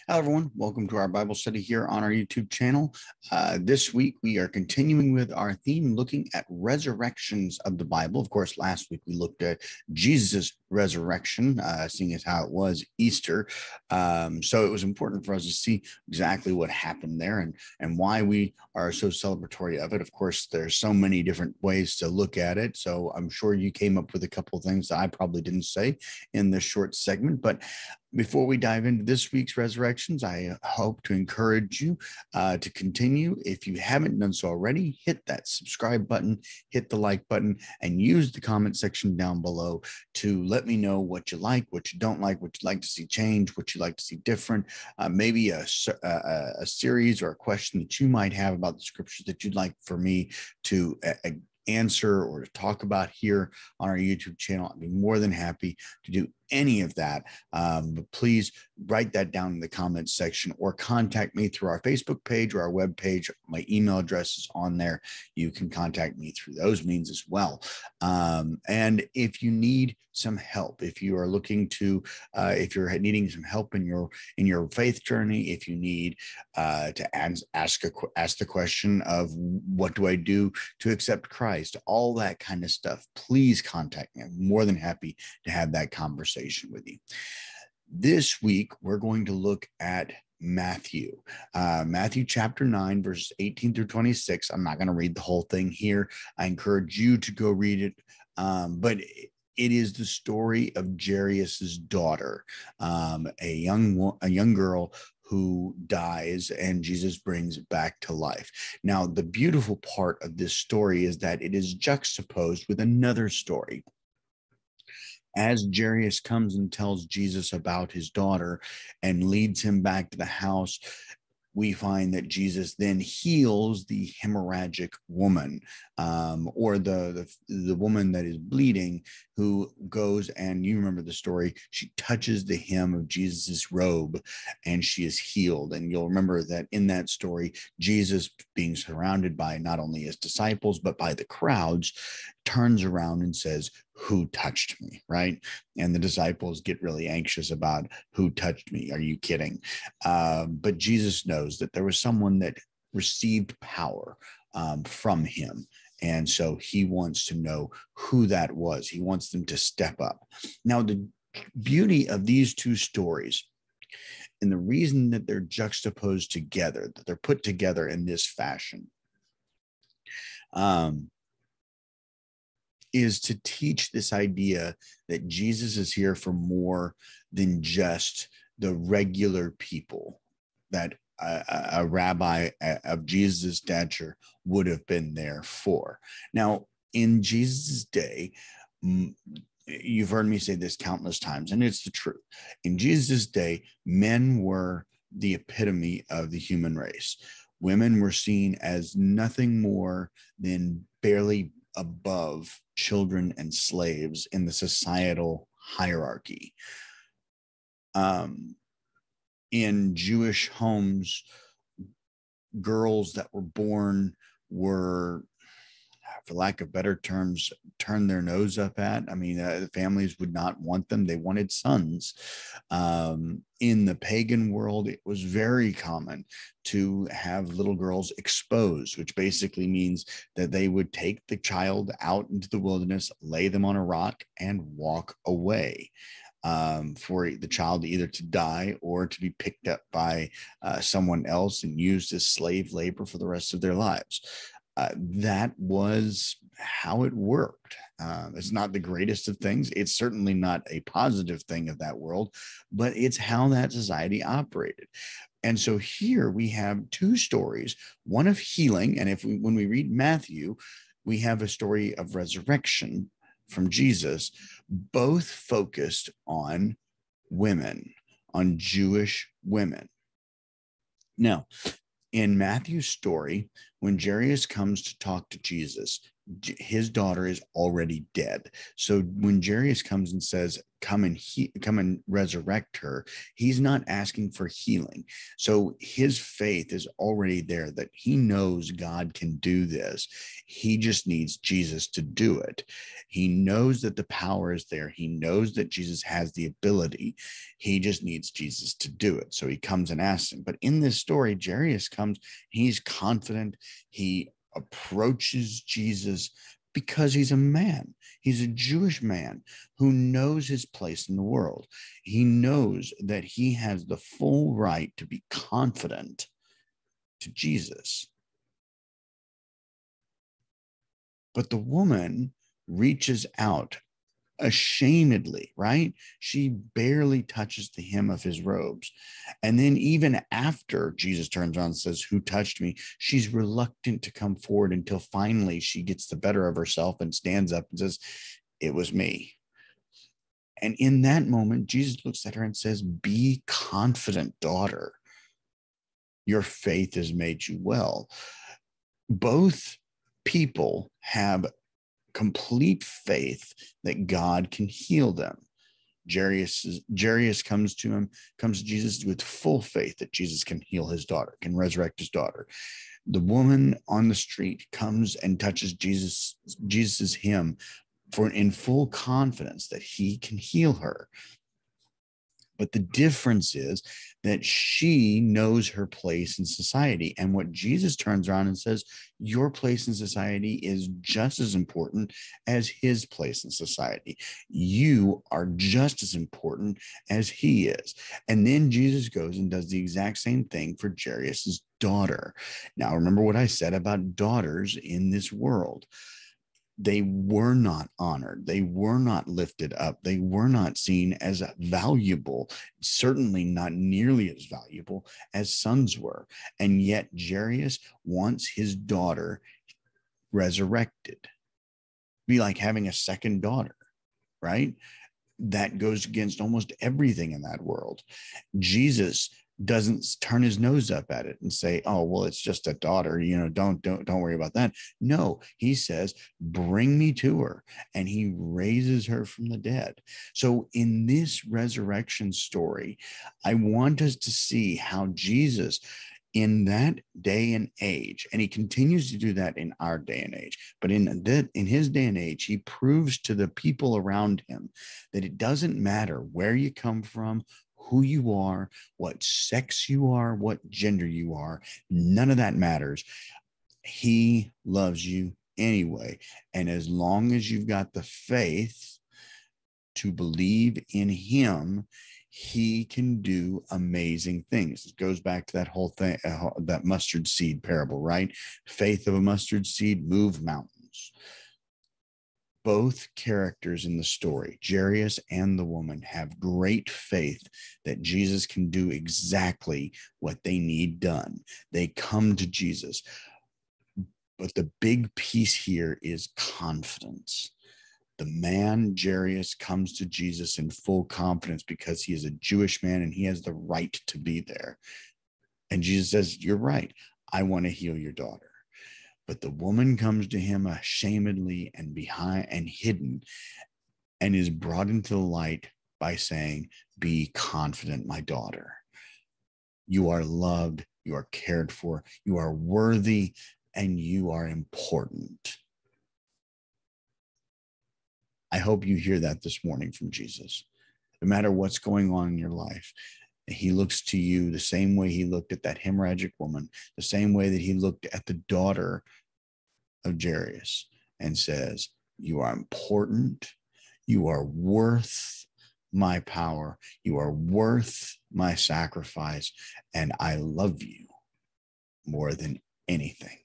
Hello, everyone. Welcome to our Bible study here on our YouTube channel. This week, we are continuing with our theme looking at resurrections of the Bible. Of course, last week we looked at Jesus' resurrection, seeing as how it was Easter. So it was important for us to see exactly what happened there and why we are so celebratory of it. Of course, there's so many different ways to look at it. So I'm sure you came up with a couple of things that I probably didn't say in this short segment. But before we dive into this week's resurrections, I hope to encourage you to continue. If you haven't done so already, hit that subscribe button, hit the like button, and use the comment section down below to let me know what you like, what you don't like, what you'd like to see change, what you'd like to see different, maybe a series or a question that you might have about the scriptures that you'd like for me to answer or to talk about here on our YouTube channel. I'd be more than happy to do any of that. But please write that down in the comments section or contact me through our Facebook page or our web page. My email address is on there. You can contact me through those means as well. And if you need some help, if you are looking to, if you're needing some help in your faith journey, if you need to ask the question of what do I do to accept Christ, all that kind of stuff, please contact me. I'm more than happy to have that conversation with you. This week, we're going to look at Matthew chapter 9, verses 18 through 26. I'm not going to read the whole thing here. I encourage you to go read it. But it is the story of Jairus's daughter, a young girl who dies and Jesus brings back to life. Now, the beautiful part of this story is that it is juxtaposed with another story. As Jairus comes and tells Jesus about his daughter and leads him back to the house, we find that Jesus then heals the hemorrhagic woman, or the woman that is bleeding, who goes, and you remember the story, she touches the hem of Jesus's robe and she is healed. And you'll remember that in that story, Jesus, being surrounded by not only his disciples, but by the crowds, turns around and says, "Who touched me?" Right? And the disciples get really anxious about who touched me. Are you kidding? But Jesus knows that there was someone that received power from him. And so he wants to know who that was. He wants them to step up. Now, the beauty of these two stories, and the reason that they're juxtaposed together, that they're put together in this fashion, is to teach this idea that Jesus is here for more than just the regular people that a rabbi of Jesus' stature would have been there for. Now, in Jesus' day, you've heard me say this countless times, and it's the truth. In Jesus' day, men were the epitome of the human race. Women were seen as nothing more than barely above children and slaves in the societal hierarchy. In Jewish homes, girls that were born were, for lack of better terms, turned their nose up at. I mean, the families would not want them. They wanted sons. In the pagan world, it was very common to have little girls exposed, which basically means that they would take the child out into the wilderness, lay them on a rock, and walk away. For the child either to die or to be picked up by someone else and used as slave labor for the rest of their lives. That was how it worked. It's not the greatest of things. It's certainly not a positive thing of that world, but it's how that society operated. And so here we have two stories, one of healing. And when we read Matthew, we have a story of resurrection from Jesus, both focused on women, on Jewish women. Now, in Matthew's story, When Jairus comes to talk to Jesus, his daughter is already dead. So when Jairus comes and says, come and resurrect her, he's not asking for healing. So his faith is already there, that he knows God can do this. He just needs Jesus to do it. He knows that the power is there. He knows that Jesus has the ability. He just needs Jesus to do it. So he comes and asks him. But in this story, Jairus comes, he's confident. He approaches Jesus because he's a man. He's a Jewish man who knows his place in the world. He knows that he has the full right to be confident to Jesus. But the woman reaches out ashamedly, right? She barely touches the hem of his robes. And then even after Jesus turns around and says, who touched me? She's reluctant to come forward until finally she gets the better of herself and stands up and says, it was me. And in that moment, Jesus looks at her and says, be confident, daughter. Your faith has made you well. Both people have complete faith that God can heal them. Jairus comes to Jesus with full faith that Jesus can heal his daughter, can resurrect his daughter. The woman on the street comes and touches Jesus's hem in full confidence that he can heal her. But the difference is that she knows her place in society. And what Jesus turns around and says, your place in society is just as important as his place in society. You are just as important as he is. And then Jesus goes and does the exact same thing for Jairus's daughter. Now, remember what I said about daughters in this world. They were not honored. They were not lifted up. They were not seen as valuable, certainly not nearly as valuable as sons were. And yet Jairus wants his daughter resurrected. Be like having a second daughter, right? That goes against almost everything in that world. Jesus doesn't turn his nose up at it and say, oh, well, it's just a daughter, don't worry about that. No, he says, bring me to her. And he raises her from the dead. So in this resurrection story, I want us to see how Jesus, in that day and age, and he continues to do that in our day and age, but in his day and age, he proves to the people around him that it doesn't matter where you come from, who you are, what sex you are, what gender you are. None of that matters. He loves you anyway. And as long as you've got the faith to believe in him, he can do amazing things. It goes back to that whole thing, that mustard seed parable, right? Faith of a mustard seed move mountains. Both characters in the story, Jairus and the woman, have great faith that Jesus can do exactly what they need done. They come to Jesus. But the big piece here is confidence. The man, Jairus, comes to Jesus in full confidence because he is a Jewish man and he has the right to be there. And Jesus says, you're right. I want to heal your daughter. But the woman comes to him ashamedly and behind and hidden, and is brought into the light by saying, be confident, my daughter. You are loved, you are cared for, you are worthy, and you are important. I hope you hear that this morning from Jesus. No matter what's going on in your life, he looks to you the same way he looked at that hemorrhagic woman, the same way that he looked at the daughter of Jairus, and says, you are important. You are worth my power. You are worth my sacrifice. And I love you more than anything.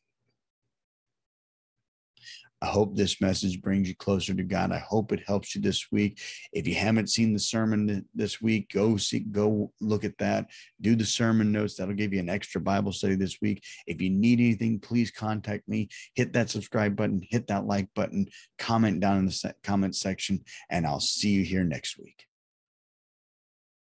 I hope this message brings you closer to God. I hope it helps you this week. If you haven't seen the sermon this week, go look at that. Do the sermon notes. That'll give you an extra Bible study this week. If you need anything, please contact me. Hit that subscribe button, hit that like button, comment down in the comment section, and I'll see you here next week.